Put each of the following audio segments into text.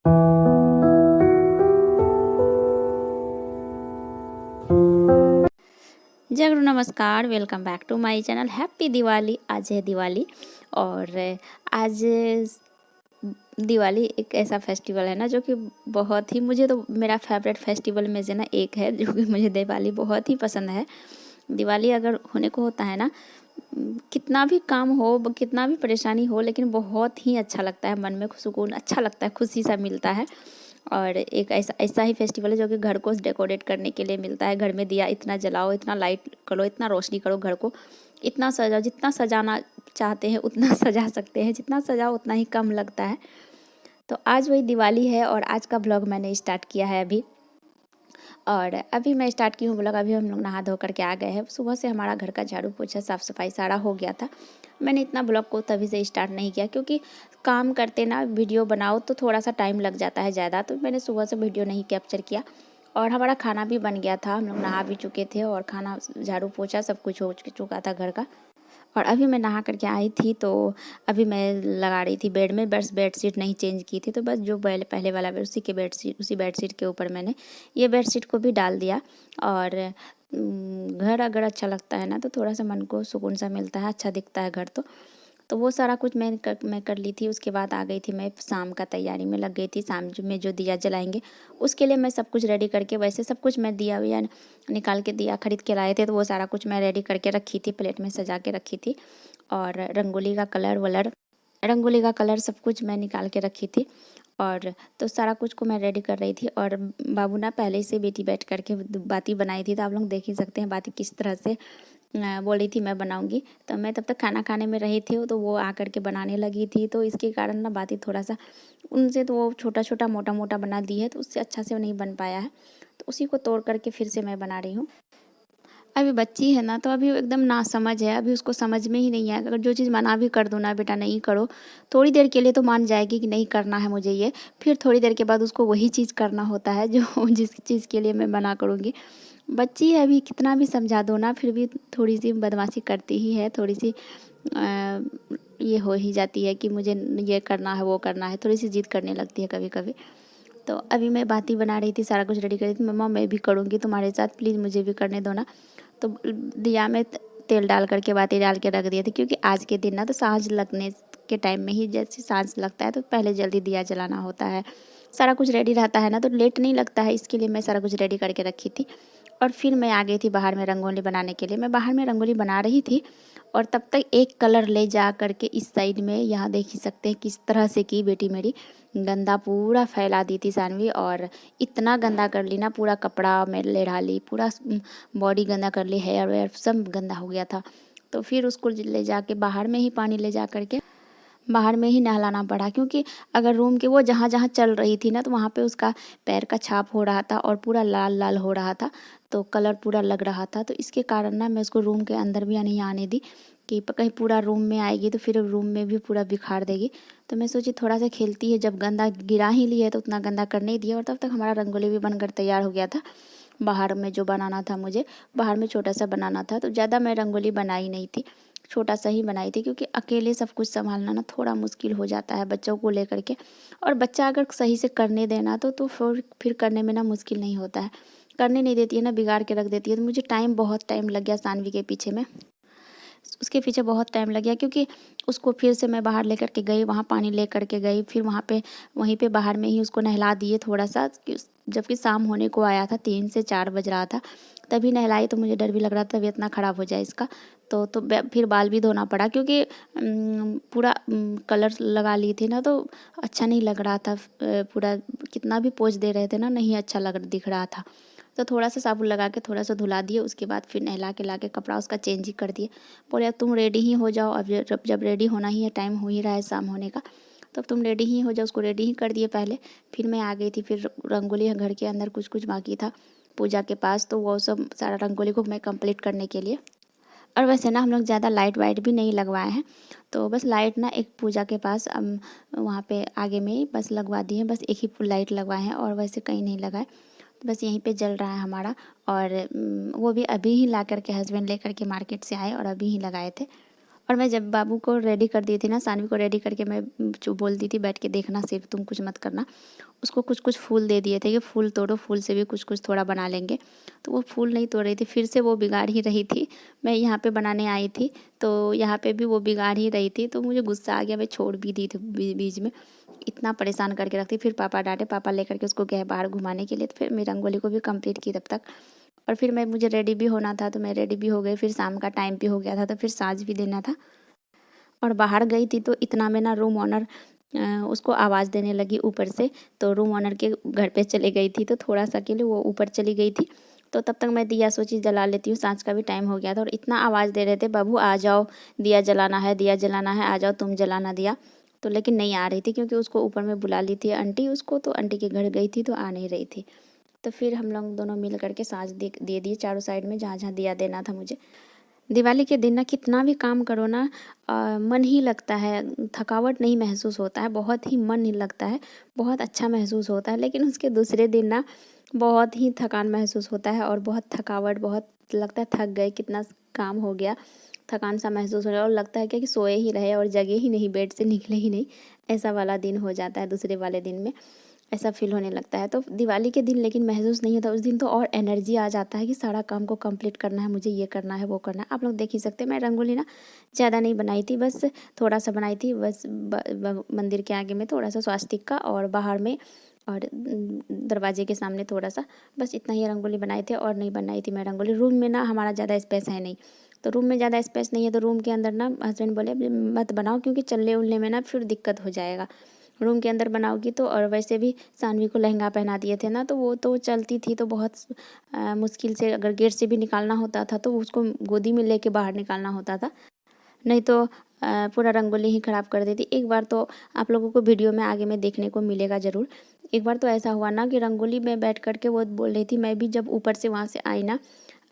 जय गुरु नमस्कार, welcome back to my channel. Happy Diwali. आज है दिवाली और आज दिवाली एक ऐसा फेस्टिवल है ना जो कि बहुत ही, मुझे तो मेरा फेवरेट फेस्टिवल में से ना एक है, जो कि मुझे दिवाली बहुत ही पसंद है। दिवाली अगर होने को होता है ना, कितना भी काम हो, कितना भी परेशानी हो, लेकिन बहुत ही अच्छा लगता है, मन में सुकून अच्छा लगता है, खुशी सा मिलता है। और एक ऐसा ऐसा ही फेस्टिवल है जो कि घर को डेकोरेट करने के लिए मिलता है। घर में दिया इतना जलाओ, इतना लाइट करो, इतना रोशनी करो घर को, इतना सजाओ, जितना सजाना चाहते हैं उतना सजा सकते हैं, जितना सजाओ उतना ही कम लगता है। तो आज वही दिवाली है और आज का ब्लॉग मैंने स्टार्ट किया है अभी। और अभी मैं स्टार्ट की हूँ ब्लॉग। अभी हम लोग नहा धो करके आ गए हैं। सुबह से हमारा घर का झाड़ू पोछा साफ़ सफाई सारा हो गया था। मैंने इतना ब्लॉग को तभी से स्टार्ट नहीं किया क्योंकि काम करते ना वीडियो बनाओ तो थोड़ा सा टाइम लग जाता है ज़्यादा, तो मैंने सुबह से वीडियो नहीं कैप्चर किया। और हमारा खाना भी बन गया था, हम लोग नहा भी चुके थे और खाना झाड़ू पोछा सब कुछ हो चुका था घर का। और अभी मैं नहा करके आई थी तो अभी मैं लगा रही थी बेड में, बस बेडशीट नहीं चेंज की थी, तो बस जो पहले वाला बेड, उसी बेडशीट के ऊपर मैंने ये बेडशीट को भी डाल दिया। और घर अगर अच्छा लगता है ना तो थोड़ा सा मन को सुकून सा मिलता है, अच्छा दिखता है घर। तो वो सारा कुछ मैं कर ली थी। उसके बाद आ गई थी मैं शाम का तैयारी में लग गई थी। शाम में जो दिया जलाएंगे उसके लिए मैं सब कुछ रेडी करके, वैसे सब कुछ मैं दिया या निकाल के, दिया खरीद के लाए थे तो वो सारा कुछ मैं रेडी करके रखी थी, प्लेट में सजा के रखी थी। और रंगोली का कलर सब कुछ मैं निकाल के रखी थी। और तो सारा कुछ को मैं रेडी कर रही थी। और बाबू ना पहले से बेटी बैठ करके बाती बनाई थी, तो आप लोग देख ही सकते हैं बाती किस तरह से बोल रही थी मैं बनाऊंगी। तो मैं तब तक खाना खाने में रही थी, तो वो आकर के बनाने लगी थी, तो इसके कारण ना बाती थोड़ा सा उनसे, तो वो छोटा छोटा मोटा मोटा बना दी है, तो उससे अच्छा से नहीं बन पाया है। तो उसी को तोड़ करके फिर से मैं बना रही हूँ। अभी बच्ची है ना, तो अभी एकदम नासमझ है, अभी उसको समझ में ही नहीं है। अगर जो चीज़ मना भी कर दो ना, बेटा नहीं करो, थोड़ी देर के लिए तो मान जाएगी कि नहीं करना है मुझे ये, फिर थोड़ी देर के बाद उसको वही चीज़ करना होता है जो जिस चीज़ के लिए मैं मना करूँगी। बच्ची है अभी, कितना भी समझा दो ना फिर भी थोड़ी सी बदमाशी करती ही है, थोड़ी सी ये हो ही जाती है कि मुझे ये करना है वो करना है, थोड़ी सी जिद करने लगती है कभी कभी। तो अभी मैं बाती बना रही थी, सारा कुछ रेडी कर रही थी। मम्मा मैं भी करूँगी तुम्हारे साथ, प्लीज़ मुझे भी करने दो ना। तो दिया में तेल डाल करके बाती डाल के रख दिए थे, क्योंकि आज के दिन ना तो सांझ लगने के टाइम में ही, जैसे सांझ लगता है तो पहले जल्दी दिया जलाना होता है, सारा कुछ रेडी रहता है ना, तो लेट नहीं लगता है, इसके लिए मैं सारा कुछ रेडी करके रखी थी। और फिर मैं आ गई थी बाहर में रंगोली बनाने के लिए। मैं बाहर में रंगोली बना रही थी और तब तक एक कलर ले जा करके इस साइड में, यहाँ देख ही सकते हैं किस तरह से की बेटी मेरी, गंदा पूरा फैला दी थी सानवी। और इतना गंदा कर ली ना, पूरा कपड़ा में ले डाली, पूरा बॉडी गंदा कर ली, हेयर वेयर सब गंदा हो गया था। तो फिर उसको ले जाके बाहर में ही पानी ले जा करके बाहर में ही नहलाना पड़ा, क्योंकि अगर रूम के वो जहाँ जहाँ चल रही थी ना, तो वहाँ पे उसका पैर का छाप हो रहा था और पूरा लाल लाल हो रहा था, तो कलर पूरा लग रहा था। तो इसके कारण ना मैं उसको रूम के अंदर भी नहीं आने दी, कि कहीं पूरा रूम में आएगी तो फिर रूम में भी पूरा बिखार देगी। तो मैं सोची थोड़ा सा खेलती है, जब गंदा गिरा ही ली है तो उतना गंदा करने ही दिया। और तब तक हमारा रंगोली भी बनकर तैयार हो गया था। बाहर में जो बनाना था मुझे, बाहर में छोटा सा बनाना था, तो ज़्यादा मैं रंगोली बनाई नहीं थी, छोटा सा ही बनाई थी, क्योंकि अकेले सब कुछ संभालना ना थोड़ा मुश्किल हो जाता है बच्चों को लेकर के। और बच्चा अगर सही से करने देना तो फिर करने में ना मुश्किल नहीं होता है। करने नहीं देती है ना, बिगाड़ के रख देती है। तो मुझे बहुत टाइम लग गया सानवी के पीछे में, उसके पीछे बहुत टाइम लग गया, क्योंकि उसको फिर से मैं बाहर लेकर के गई, वहाँ पानी ले करके गई, फिर वहीं पे बाहर में ही उसको नहला दिए थोड़ा सा, जबकि शाम होने को आया था, 3 से 4 बज रहा था, तभी नहलाई। तो मुझे डर भी लग रहा था तबीयत ना ख़राब हो जाए इसका। फिर बाल भी धोना पड़ा, क्योंकि पूरा कलर लगा ली थी ना, तो अच्छा नहीं लग रहा था। पूरा कितना भी पोंछ दे रहे थे ना, नहीं अच्छा दिख रहा था। तो थोड़ा सा साबुन लगा के थोड़ा सा धुला दिए, उसके बाद फिर नहला के ला के कपड़ा उसका चेंज ही कर दिए। बोले अब तुम रेडी ही हो जाओ, अब जब रेडी होना ही है, टाइम हो ही रहा है शाम होने का, तब तुम रेडी ही हो जाओ। उसको रेडी ही कर दिए पहले। फिर मैं आ गई थी, फिर रंगोली घर के अंदर कुछ कुछ बाकी था पूजा के पास, तो वो सब सारा रंगोली को मैं कंप्लीट करने के लिए। और वैसे ना हम लोग ज़्यादा लाइट वाइट भी नहीं लगवाए हैं, तो बस लाइट ना एक पूजा के पास वहाँ पे आगे में ही बस लगवा दिए हैं, बस एक ही लाइट लगवाए हैं, और वैसे कहीं नहीं लगाए। तो बस यहीं पे जल रहा है हमारा। और वो भी अभी ही ला करके हस्बैंड लेकर के मार्केट से आए और अभी ही लगाए थे। और मैं जब बाबू को रेडी कर दी थी ना, सानवी को रेडी करके मैं जो बोलती थी बैठ के देखना सिर्फ, तुम कुछ मत करना। उसको कुछ कुछ फूल दे दिए थे कि फूल तोड़ो, फूल से भी कुछ कुछ थोड़ा बना लेंगे। तो वो फूल नहीं तोड़ रही थी, फिर से वो बिगाड़ ही रही थी। मैं यहाँ पे बनाने आई थी तो यहाँ पे भी वो बिगाड़ ही रही थी, तो मुझे गुस्सा आ गया, मैं छोड़ भी दी थी बीच में। इतना परेशान करके रखती, फिर पापा डांटे, पापा लेकर के उसको गए बाहर घुमाने के लिए। तो फिर मैं रंगोली को भी कंप्लीट की तब तक। और फिर मुझे रेडी भी होना था तो मैं रेडी भी हो गई। फिर शाम का टाइम भी हो गया था तो फिर साँझ भी देना था। और बाहर गई थी तो इतना में ना रूम ऑनर उसको आवाज़ देने लगी ऊपर से। तो रूम ऑनर के घर पे चले गई थी तो थोड़ा सा के लिए वो ऊपर चली गई थी। तो तब तक मैं दिया सोची जला लेती हूँ, साँझ का भी टाइम हो गया था। और इतना आवाज़ दे रहे थे, बाबू आ जाओ, दिया जलाना है, दिया जलाना है, आ जाओ तुम जलाना दिया। तो लेकिन नहीं आ रही थी क्योंकि उसको ऊपर में बुला ली थी आंटी उसको, तो आंटी के घर गई थी तो आ नहीं रही थी। तो फिर हम लोग दोनों मिल करके साँझ दे दिए चारों साइड में, जहाँ जहाँ दिया देना था मुझे। दिवाली के दिन ना कितना भी काम करो ना मन ही लगता है, थकावट नहीं महसूस होता है, बहुत ही मन ही लगता है, बहुत अच्छा महसूस होता है। लेकिन उसके दूसरे दिन ना बहुत ही थकान महसूस होता है और बहुत थकावट, बहुत लगता है थक गए, कितना काम हो गया, थकान सा महसूस हो रहा है। और लगता है क्या कि सोए ही रहे और जगे ही नहीं, बेड से निकले ही नहीं, ऐसा वाला दिन हो जाता है दूसरे वाले दिन में, ऐसा फ़ील होने लगता है। तो दिवाली के दिन लेकिन महसूस नहीं होता, उस दिन तो और एनर्जी आ जाता है कि सारा काम को कंप्लीट करना है, मुझे ये करना है, वो करना है। आप लोग देख ही सकते हैं मैं रंगोली ना ज़्यादा नहीं बनाई थी, बस थोड़ा सा बनाई थी, बस मंदिर के आगे में थोड़ा सा स्वास्तिक का और बाहर में और दरवाजे के सामने थोड़ा सा, बस इतना ही रंगोली बनाए थे और नहीं बनाई थी मैं रंगोली। रूम में ना हमारा ज़्यादा स्पेस है नहीं, तो रूम में ज़्यादा स्पेस नहीं है तो रूम के अंदर ना हस्बैंड बोले मत बनाओ क्योंकि चलने उलने में ना फिर दिक्कत हो जाएगा, रूम के अंदर बनाओगी तो। और वैसे भी सानवी को लहंगा पहना दिए थे ना, तो वो तो चलती थी तो बहुत मुश्किल से, अगर गेट से भी निकालना होता था तो उसको गोदी में लेके बाहर निकालना होता था, नहीं तो पूरा रंगोली ही ख़राब कर देती। एक बार तो आप लोगों को वीडियो में आगे में देखने को मिलेगा ज़रूर। एक बार तो ऐसा हुआ ना कि रंगोली में बैठ कर के वो बोल रही थी, मैं भी जब ऊपर से वहाँ से आई ना,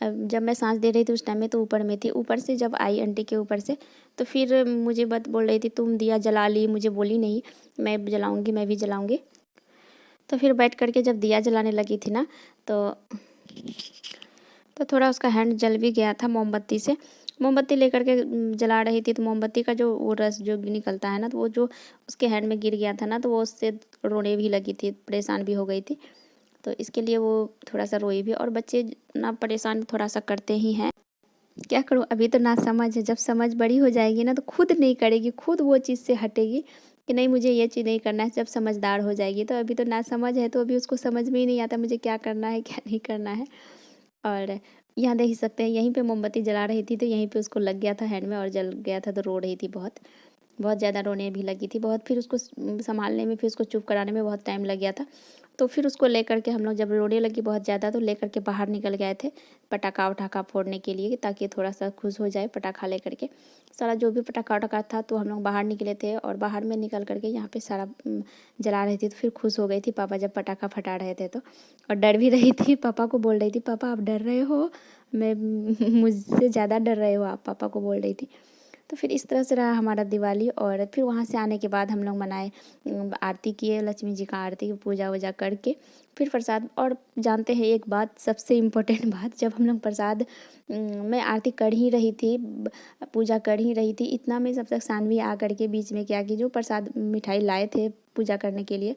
जब मैं सांस दे रही थी उस टाइम में तो ऊपर में थी, ऊपर से जब आई आंटी के ऊपर से तो फिर मुझे बोल रही थी तुम दिया जला ली, मुझे बोली नहीं, मैं जलाऊंगी, मैं भी जलाऊंगी। तो फिर बैठ करके जब दिया जलाने लगी थी ना तो थोड़ा उसका हैंड जल भी गया था मोमबत्ती से। मोमबत्ती लेकर के जला रही थी तो मोमबत्ती का जो वो रस जो निकलता है ना, तो वो जो उसके हैंड में गिर गया था ना, तो वो उससे रोने भी लगी थी, परेशान भी हो गई थी। तो इसके लिए वो थोड़ा सा रोई भी। और बच्चे ना परेशान थोड़ा सा करते ही हैं, क्या करूँ, अभी तो ना समझ है, जब समझ बड़ी हो जाएगी ना तो खुद नहीं करेगी, खुद वो चीज़ से हटेगी कि नहीं मुझे ये चीज़ नहीं करना है। जब समझदार हो जाएगी तो अभी तो ना समझ है, तो अभी उसको समझ में ही नहीं आता मुझे क्या करना है क्या नहीं करना है। और यहाँ देख सकते हैं, यहीं पे मोमबत्ती जला रही थी तो यहीं पे उसको लग गया था हैंड में और जल गया था, तो रो रही थी बहुत, बहुत ज़्यादा रोने भी लगी थी बहुत। फिर उसको संभालने में, फिर उसको चुप कराने में बहुत टाइम लग गया था। तो फिर उसको लेकर के हम लोग, जब रोने लगी बहुत ज़्यादा तो लेकर के बाहर निकल गए थे पटाखा वटाखा फोड़ने के लिए, ताकि थोड़ा सा खुश हो जाए पटाखा लेकर के। सारा जो भी पटाखा वटाखा था तो हम लोग बाहर निकले थे और बाहर में निकल करके यहाँ पे सारा जला रही थी। तो फिर खुश हो गई थी पापा जब पटाखा फटा रहे थे तो, और डर भी रही थी, पापा को बोल रही थी पापा आप डर रहे हो, मैं मुझसे ज़्यादा डर रहे हो आप, पापा को बोल रही थी। तो फिर इस तरह से रहा हमारा दिवाली। और फिर वहाँ से आने के बाद हम लोग मनाए, आरती किए, लक्ष्मी जी का आरती पूजा वूजा करके फिर प्रसाद। और जानते हैं एक बात, सबसे इम्पोर्टेंट बात, जब हम लोग प्रसाद, मैं आरती कर ही रही थी, पूजा कर ही रही थी, इतना में सब तक सानवी आ करके बीच में क्या कि जो प्रसाद मिठाई लाए थे पूजा करने के लिए,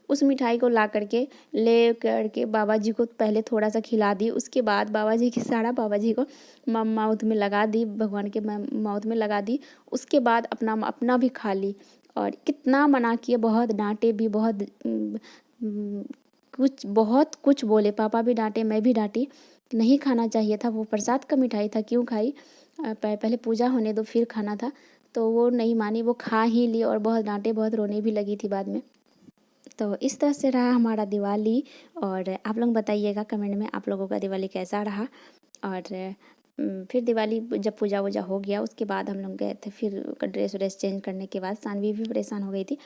उस मिठाई को ला करके ले करके बाबा जी को पहले थोड़ा सा खिला दी। उसके बाद बाबा जी की सारा बाबा जी को माउथ में लगा दी, भगवान के माउथ में लगा दी। उसके बाद अपना अपना भी खा ली। और कितना मना किए, बहुत डांटे भी, बहुत कुछ बहुत कुछ बोले, पापा भी डांटे, मैं भी डांटी, नहीं खाना चाहिए था, वो प्रसाद का मिठाई था, क्यों खाई, पहले पूजा होने दो फिर खाना था। तो वो नहीं मानी, वो खा ही ली और बहुत डांटे, बहुत रोने भी लगी थी बाद में। तो इस तरह से रहा हमारा दिवाली। और आप लोग बताइएगा कमेंट में आप लोगों का दिवाली कैसा रहा। और फिर दिवाली जब पूजा वूजा हो गया उसके बाद हम लोग गए थे, फिर ड्रेस व्रेस चेंज करने के बाद सानवी भी परेशान हो गई थी,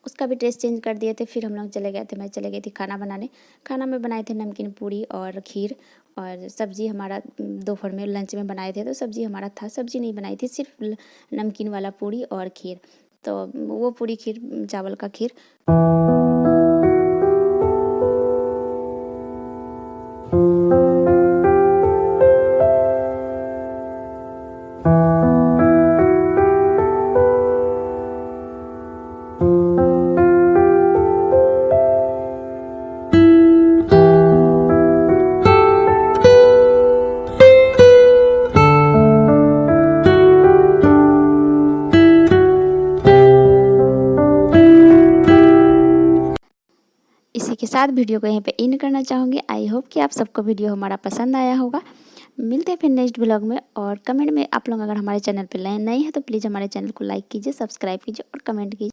उसका भी ड्रेस चेंज कर दिए थे। फिर हम लोग चले गए थे, मैं चले गई थी खाना बनाने। खाना में बनाए थे नमकीन पूड़ी और खीर, और सब्ज़ी हमारा दोपहर में लंच में बनाए थे तो सब्ज़ी हमारा था, सब्ज़ी नहीं बनाई थी, सिर्फ नमकीन वाला पूड़ी और खीर। तो वो पूड़ी खीर, चावल का खीर। के साथ वीडियो को यहीं पे इन करना चाहूँगी। आई होप कि आप सबको वीडियो हमारा पसंद आया होगा। मिलते हैं फिर नेक्स्ट ब्लॉग में। और कमेंट में आप लोग अगर हमारे चैनल पर नए हैं तो प्लीज़ हमारे चैनल को लाइक कीजिए, सब्सक्राइब कीजिए और कमेंट कीजिए।